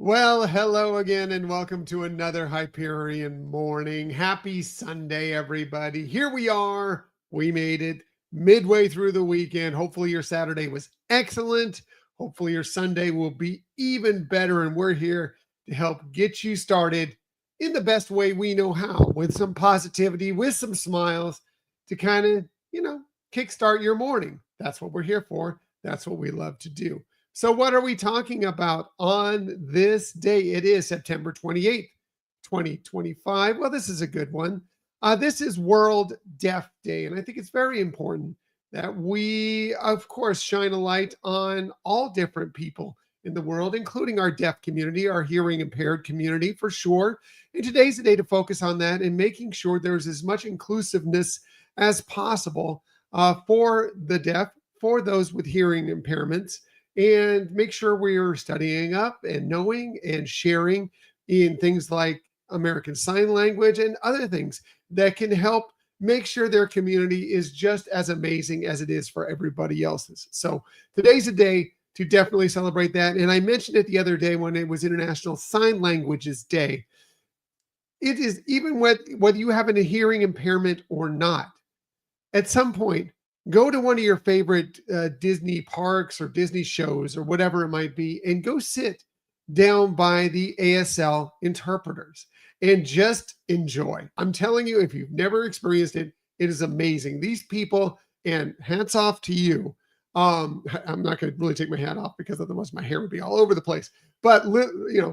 Well, hello again, and welcome to another Hyperion morning. Happy Sunday, everybody. Here we are. We made it midway through the weekend. Hopefully, your Saturday was excellent. Hopefully, your Sunday will be even better. And we're here to help get you started in the best way we know how, with some positivity, with some smiles to kind of, kickstart your morning. That's what we're here for. That's what we love to do. So, what are we talking about on this day? It is September 28th, 2025. Well, this is a good one. This is World Deaf Day. And I think it's very important that we, of course, shine a light on all different people in the world, including our deaf community, our hearing impaired community for sure. And today's the day to focus on that and making sure there's as much inclusiveness as possible for the deaf, for those with hearing impairments, and make sure we're studying up and knowing and sharing in things like American Sign Language and other things that can help make sure their community is just as amazing as it is for everybody else's. So today's a day to definitely celebrate that. And I mentioned it the other day when it was International Sign Languages Day. It is even whether you have a hearing impairment or not, at some point, go to one of your favorite Disney parks or Disney shows or whatever it might be, and go sit down by the ASL interpreters and just enjoy. I'm telling you, if you've never experienced it, it is amazing. These people, and hats off to you. I'm not going to really take my hat off because otherwise my hair would be all over the place. But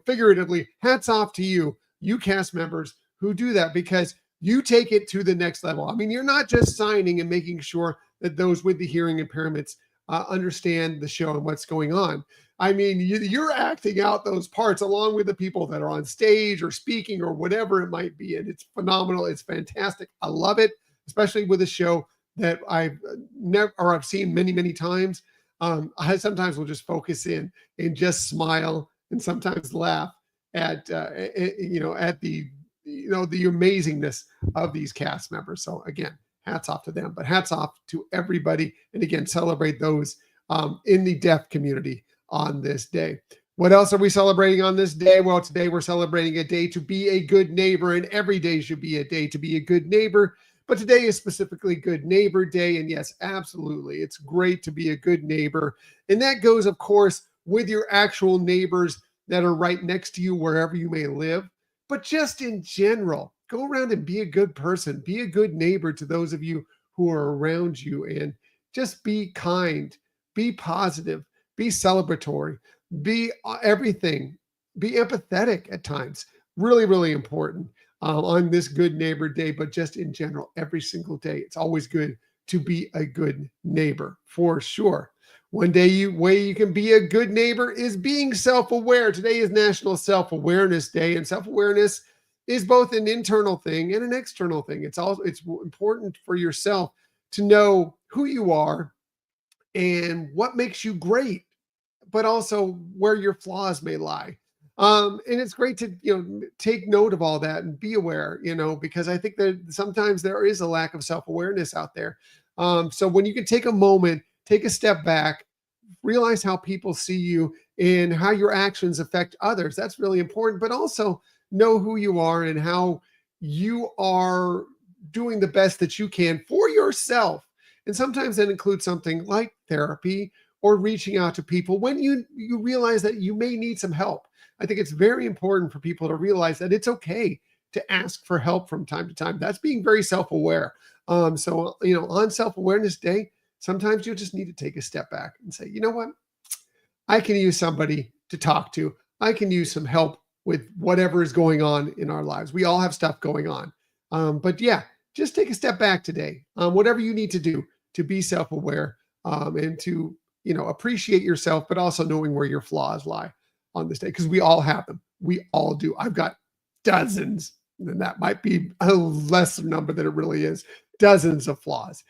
figuratively, hats off to you cast members who do that, because you take it to the next level. I mean, you're not just signing and making sure that those with the hearing impairments understand the show and what's going on. I mean, you're acting out those parts along with the people that are on stage or speaking or whatever it might be. And it's phenomenal. It's fantastic. I love it, especially with a show that I've seen many, many times. I sometimes will just focus in and just smile and sometimes laugh at the amazingness of these cast members. So again, hats off to them, but hats off to everybody. And again, celebrate those in the deaf community on this day. What else are we celebrating on this day? Well, today we're celebrating a day to be a good neighbor, and every day should be a day to be a good neighbor. But today is specifically Good Neighbor Day. And yes, absolutely, it's great to be a good neighbor. And that goes, of course, with your actual neighbors that are right next to you, wherever you may live. But just in general, go around and be a good person, be a good neighbor to those of you who are around you, and just be kind, be positive, be celebratory, be everything, be empathetic at times. Really, really important on this Good Neighbor Day, but just in general, every single day, it's always good to be a good neighbor for sure. One way you can be a good neighbor is being self-aware. Today is National Self-Awareness Day, and self-awareness is both an internal thing and an external thing. It's important for yourself to know who you are and what makes you great, but also where your flaws may lie. And it's great to take note of all that and be aware, because I think that sometimes there is a lack of self-awareness out there. So when you can take a moment, take a step back, realize how people see you and how your actions affect others. That's really important, but also know who you are and how you are doing the best that you can for yourself. And sometimes that includes something like therapy or reaching out to people when you realize that you may need some help. I think it's very important for people to realize that it's okay to ask for help from time to time. That's being very self-aware. So on Self-Awareness Day, sometimes you just need to take a step back and say, you know what? I can use somebody to talk to. I can use some help with whatever is going on in our lives. We all have stuff going on. But yeah, just take a step back today. Whatever you need to do to be self-aware and to, appreciate yourself, but also knowing where your flaws lie on this day, because we all have them. We all do. I've got dozens, and that might be a lesser number than it really is, dozens of flaws.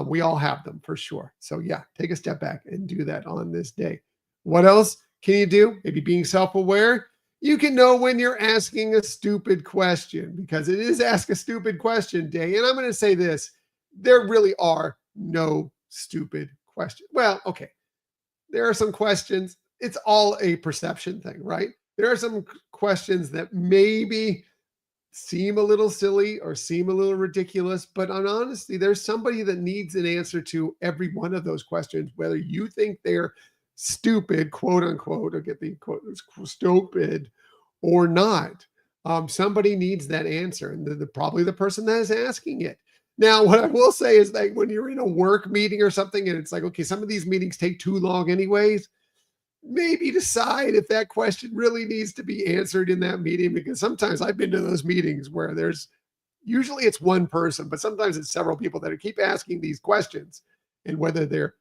We all have them for sure. So yeah, take a step back and do that on this day. What else can you do? Maybe being self-aware. You can know when you're asking a stupid question, because it is Ask a Stupid Question Day. And I'm going to say this, there really are no stupid questions. Well, okay, there are some questions. It's all a perception thing, right? there are some questions that maybe seem a little silly or seem a little ridiculous, but on honesty, there's somebody that needs an answer to every one of those questions, whether you think they're stupid, quote unquote, or get the quote stupid or not. Somebody needs that answer, and probably the person that is asking it. Now, what I will say is that when you're in a work meeting or something, and it's like, okay, some of these meetings take too long, anyways, maybe decide if that question really needs to be answered in that meeting, because sometimes I've been to those meetings where there's usually it's one person, but sometimes it's several people that keep asking these questions, and whether they're,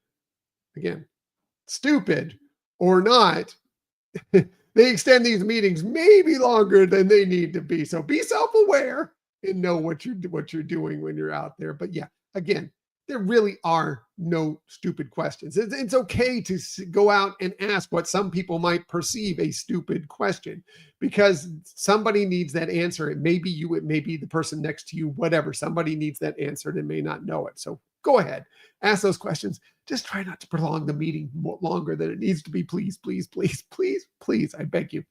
again, stupid or not, they extend these meetings maybe longer than they need to be. So be self-aware and know what you're doing when you're out there. But yeah, again, there really are no stupid questions. It's okay to go out and ask what some people might perceive a stupid question, because somebody needs that answer. It may be you, it may be the person next to you, whatever. Somebody needs that answer and may not know it. So go ahead, ask those questions. Just try not to prolong the meeting longer than it needs to be. Please, please, please, please, please. I beg you.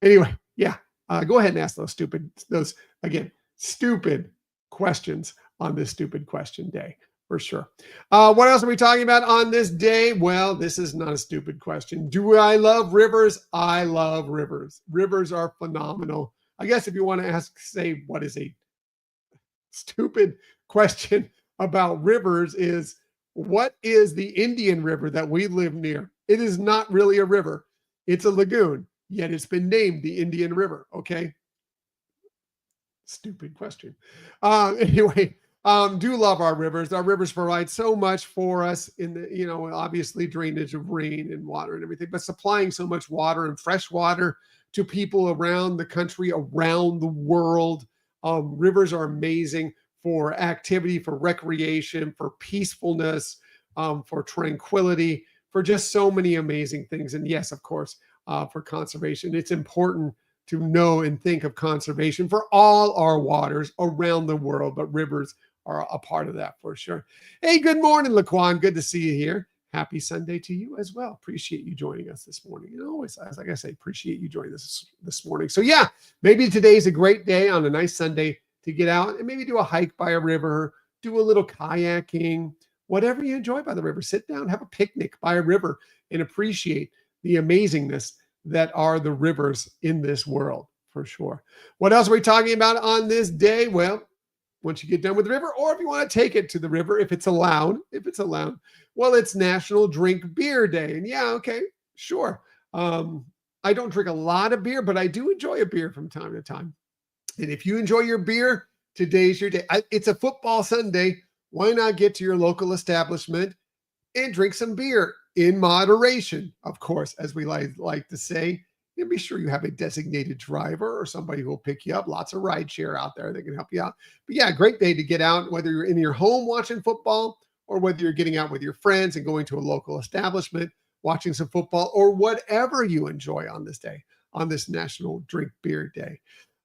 Anyway, yeah, go ahead and ask those again, stupid questions on this stupid question day. For sure. What else are we talking about on this day? Well, this is not a stupid question. Do I love rivers? I love rivers. Rivers are phenomenal. I guess if you want to ask, say, what is a stupid question about rivers is, what is the Indian River that we live near? It is not really a river. It's a lagoon, yet it's been named the Indian River. Okay. Stupid question. Anyway, do love our rivers. Our rivers provide so much for us in the, obviously drainage of rain and water and everything, but supplying so much water and fresh water to people around the country, around the world. Rivers are amazing for activity, for recreation, for peacefulness, for tranquility, for just so many amazing things. And yes, of course, for conservation. It's important to know and think of conservation for all our waters around the world, but rivers are a part of that for sure. Hey, good morning, Laquan. Good to see you here. Happy Sunday to you as well. Appreciate you joining us this morning. And always, like I say, appreciate you joining us this morning. So yeah, maybe today's a great day on a nice Sunday to get out and maybe do a hike by a river, do a little kayaking, whatever you enjoy by the river. Sit down, have a picnic by a river, and appreciate the amazingness that are the rivers in this world for sure. What else are we talking about on this day? Well, once you get done with the river, or if you want to take it to the river, if it's allowed, well, it's National Drink Beer Day. And yeah, okay, sure. I don't drink a lot of beer, but I do enjoy a beer from time to time. And if you enjoy your beer, today's your day. It's a football Sunday. Why not get to your local establishment and drink some beer in moderation, of course, as we like to say. And be sure you have a designated driver or somebody who will pick you up. Lots of ride share out there that can help you out. But yeah, great day to get out, whether you're in your home watching football or whether you're getting out with your friends and going to a local establishment, watching some football, or whatever you enjoy on this day, on this National Drink Beer Day.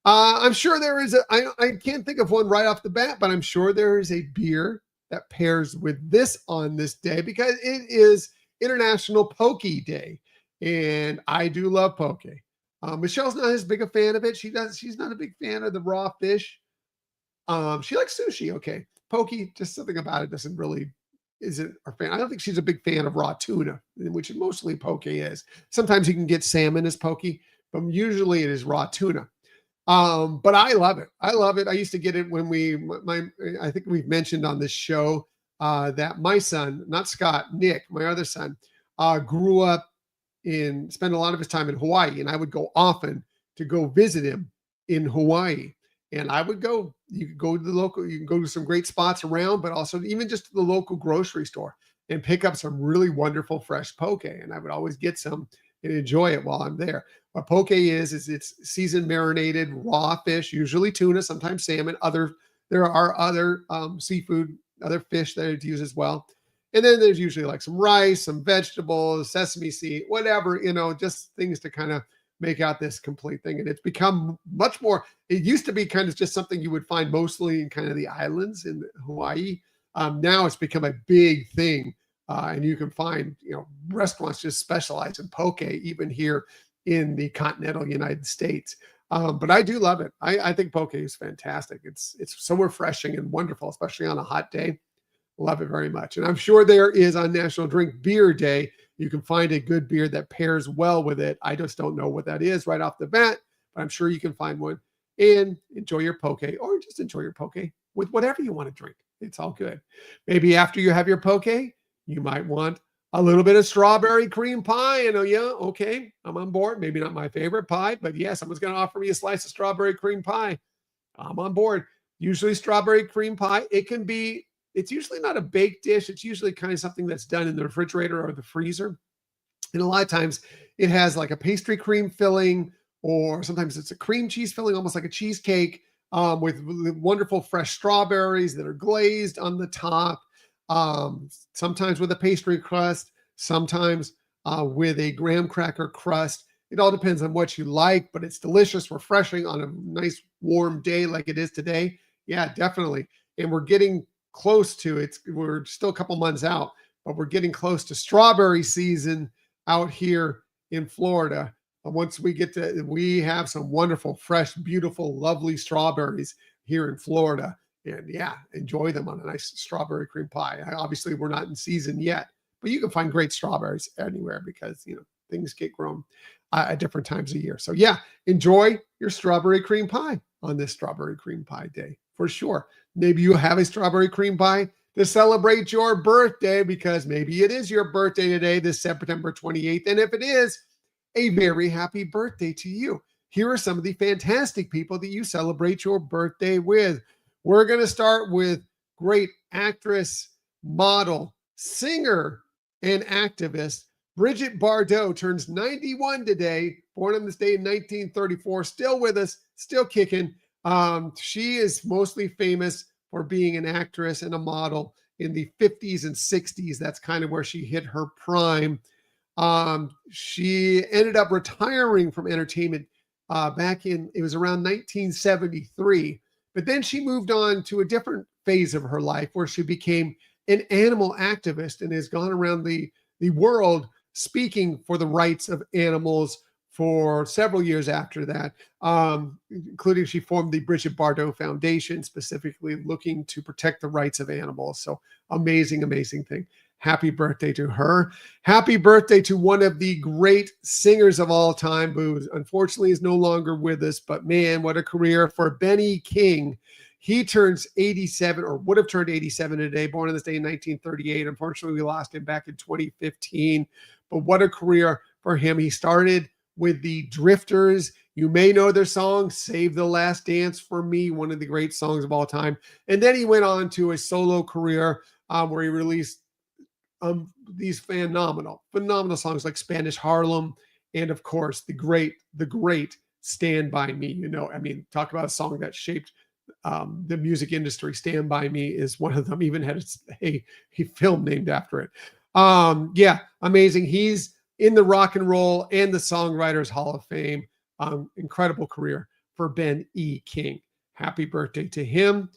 I'm sure there is I can't think of one right off the bat, but I'm sure there is a beer that pairs with this on this day, because it is International Poke Day. And I do love poke. Michelle's not as big a fan of it. She's not a big fan of the raw fish. She likes sushi. Okay. Poke, just something about it isn't her fan. I don't think she's a big fan of raw tuna, which mostly poke is. Sometimes you can get salmon as poke, but usually it is raw tuna. But I love it. I love it. I used to get it when I think we've mentioned on this show that my son, not Scott, Nick, my other son, grew up spent a lot of his time in Hawaii, and I would go often to go visit him in Hawaii. And I would go, you can go to some great spots around, but also even just to the local grocery store and pick up some really wonderful fresh poke. And I would always get some and enjoy it while I'm there. What poke is it's seasoned marinated raw fish, usually tuna, sometimes salmon. There are other seafood, other fish that it's used as well. And then there's usually like some rice, some vegetables, sesame seed, whatever, just things to kind of make out this complete thing. And it's become much more, it used to be kind of just something you would find mostly in kind of the islands in Hawaii. Now it's become a big thing. And you can find, restaurants just specialize in poke, even here in the continental United States. But I do love it. I think poke is fantastic. It's so refreshing and wonderful, especially on a hot day. Love it very much. And I'm sure there is on National Drink Beer Day, you can find a good beer that pairs well with it. I just don't know what that is right off the bat, but I'm sure you can find one and enjoy your poke, or just enjoy your poke with whatever you want to drink. It's all good. Maybe after you have your poke, you might want a little bit of strawberry cream pie. And oh, yeah, okay, I'm on board. Maybe not my favorite pie, but yeah, someone's going to offer me a slice of strawberry cream pie. I'm on board. Usually strawberry cream pie. It's usually not a baked dish. It's usually kind of something that's done in the refrigerator or the freezer. And a lot of times it has like a pastry cream filling, or sometimes it's a cream cheese filling, almost like a cheesecake, with wonderful fresh strawberries that are glazed on the top. Sometimes with a pastry crust, sometimes with a graham cracker crust. It all depends on what you like, but it's delicious, refreshing on a nice warm day like it is today. Yeah, definitely. And we're getting close to it. We're still a couple months out, but we're getting close to strawberry season out here in Florida. Once we have some wonderful, fresh, beautiful, lovely strawberries here in Florida. And yeah, enjoy them on a nice strawberry cream pie. Obviously, we're not in season yet, but you can find great strawberries anywhere because, things get grown at different times of year. So yeah, enjoy your strawberry cream pie on this strawberry cream pie day for sure. Maybe you have a strawberry cream pie to celebrate your birthday, because maybe it is your birthday today, this September 28th. And if it is, a very happy birthday to you. Here are some of the fantastic people that you celebrate your birthday with. We're going to start with great actress, model, singer, and activist. Bridget Bardot turns 91 today, born on this day in 1934, still with us, still kicking. She is mostly famous for being an actress and a model in the 50s and 60s. That's kind of where she hit her prime. She ended up retiring from entertainment it was around 1973. But then she moved on to a different phase of her life where she became an animal activist and has gone around the world speaking for the rights of animals for several years after that, including she formed the Bridget Bardot Foundation, specifically looking to protect the rights of animals. So amazing, amazing thing. Happy birthday to her. Happy birthday to one of the great singers of all time, who unfortunately is no longer with us, but man, what a career for Benny King. He turns 87, or would have turned 87 today, born on this day in 1938. Unfortunately, we lost him back in 2015, but what a career for him. He started with the Drifters. You may know their song, Save the Last Dance for Me, one of the great songs of all time. And then he went on to a solo career where he released these phenomenal songs like Spanish Harlem, and of course the great Stand By Me. Talk about a song that shaped the music industry. Stand By Me is one of them. Even had a film named after it. Yeah, amazing. He's in the Rock and Roll and the Songwriters Hall of Fame. Incredible career for Ben E. King. Happy birthday to him.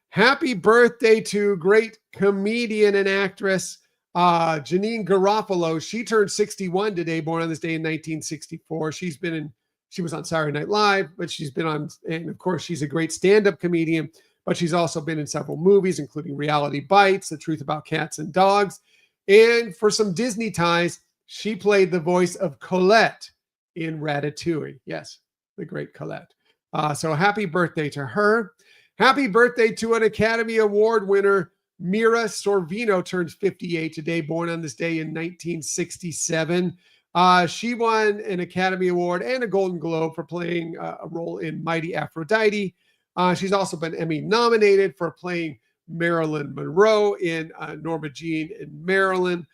Happy birthday to great comedian and actress Janine Garofalo. She turned 61 today, born on this day in 1964. She was on Saturday Night Live, but she's been on, and of course, she's a great stand-up comedian, but she's also been in several movies, including Reality Bites, The Truth About Cats and Dogs. And for some Disney ties, she played the voice of Colette in Ratatouille. Yes, the great Colette. So happy birthday to her. Happy birthday to an Academy Award winner. Mira Sorvino turns 58 today, born on this day in 1967. She won an Academy Award and a Golden Globe for playing a role in Mighty Aphrodite. She's also been Emmy nominated for playing Marilyn Monroe in Norma Jean in Marilyn.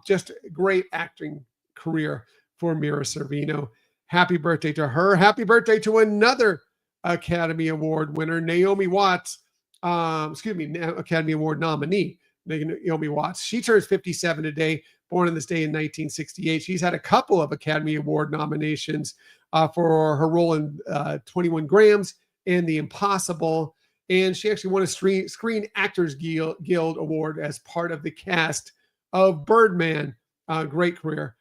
Just a great acting career for Mira Sorvino. Happy birthday to her. Happy birthday to another Academy Award winner, Naomi Watts. Academy Award nominee, Naomi Watts. She turns 57 today, born on this day in 1968. She's had a couple of Academy Award nominations for her role in 21 Grams and The Impossible. And she actually won a Screen Actors Guild Award as part of the cast of Birdman. Great career.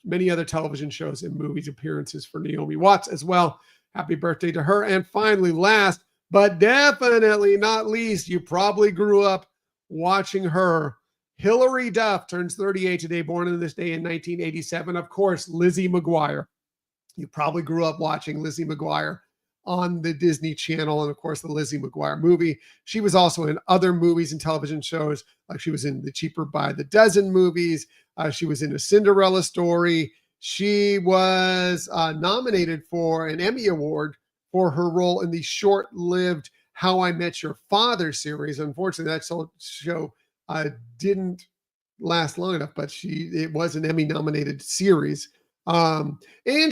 many other television shows and movies appearances for Naomi Watts as well. Happy birthday to her. And finally, last but definitely not least, you probably grew up watching her. Hilary Duff turns 38 today, born on this day in 1987. Of course, Lizzie McGuire. You probably grew up watching Lizzie McGuire on the Disney Channel, and of course, the Lizzie McGuire movie. She was also in other movies and television shows, like she was in the Cheaper by the Dozen movies. She was in A Cinderella Story. She was nominated for an Emmy Award for her role in the short-lived How I Met Your Father series. Unfortunately, that show didn't last long enough, but it was an Emmy-nominated series. And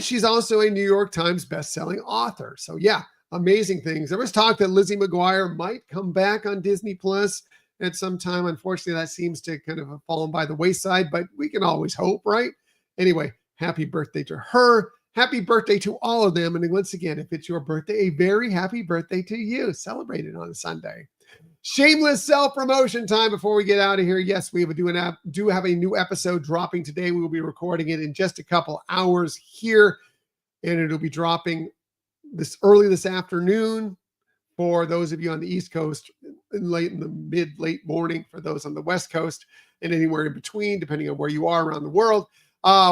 she's also a New York Times best-selling author. So yeah, amazing things. There was talk that Lizzie McGuire might come back on Disney Plus at some time. Unfortunately, that seems to kind of have fallen by the wayside, but we can always hope, right? Anyway, happy birthday to her. Happy birthday to all of them. And once again, if it's your birthday, a very happy birthday to you. Celebrate it on a Sunday. Shameless self-promotion time before we get out of here. Yes, we do have a new episode dropping today. We will be recording it in just a couple hours here, and it'll be dropping early this afternoon for those of you on the East Coast, and late morning for those on the West Coast, and anywhere in between, depending on where you are around the world.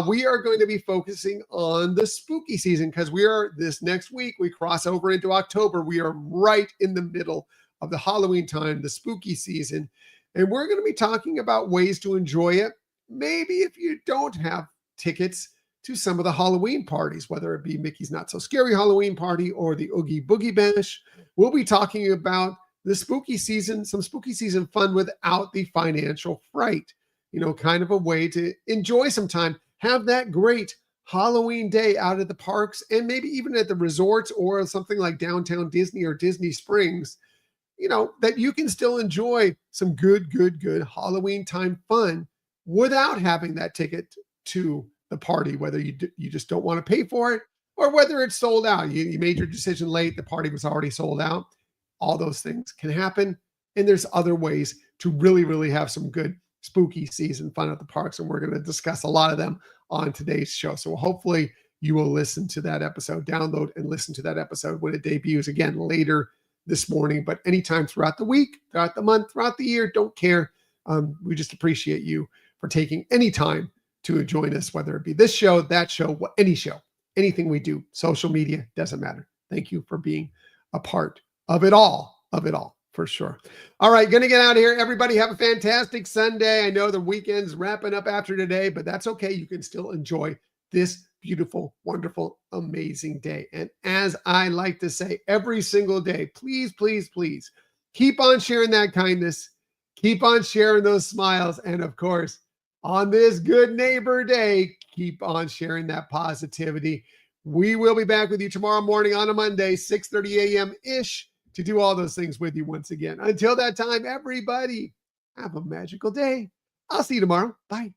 We are going to be focusing on the spooky season because this next week, we cross over into October. We are right in the middle of the Halloween time, the spooky season. And we're going to be talking about ways to enjoy it. Maybe if you don't have tickets to some of the Halloween parties, whether it be Mickey's Not So Scary Halloween Party or the Oogie Boogie Bash, we'll be talking about the spooky season, some spooky season fun without the financial fright. Kind of a way to enjoy some time, have that great Halloween day out at the parks and maybe even at the resorts or something like Downtown Disney or Disney Springs. That you can still enjoy some good Halloween time fun without having that ticket to the party, whether you just don't want to pay for it or whether it's sold out. You made your decision late, the party was already sold out. All those things can happen. And there's other ways to really have some good spooky season fun at the parks. And we're going to discuss a lot of them on today's show. So hopefully you will listen to that episode, download and listen to that episode when it debuts again later this morning, but anytime throughout the week, throughout the month, throughout the year, don't care. We just appreciate you for taking any time to join us, whether it be this show, that show, any show, anything we do, social media, doesn't matter. Thank you for being a part of it all, for sure. All right, going to get out of here. Everybody have a fantastic Sunday. I know the weekend's wrapping up after today, but that's okay. You can still enjoy this beautiful, wonderful, amazing day. And as I like to say every single day, please keep on sharing that kindness, keep on sharing those smiles, and of course, on this Good Neighbor Day, keep on sharing that positivity. We will be back with you tomorrow morning on a Monday, 6:30 a.m.-ish, to do all those things with you once again. Until that time, everybody, have a magical day. I'll see you tomorrow. Bye.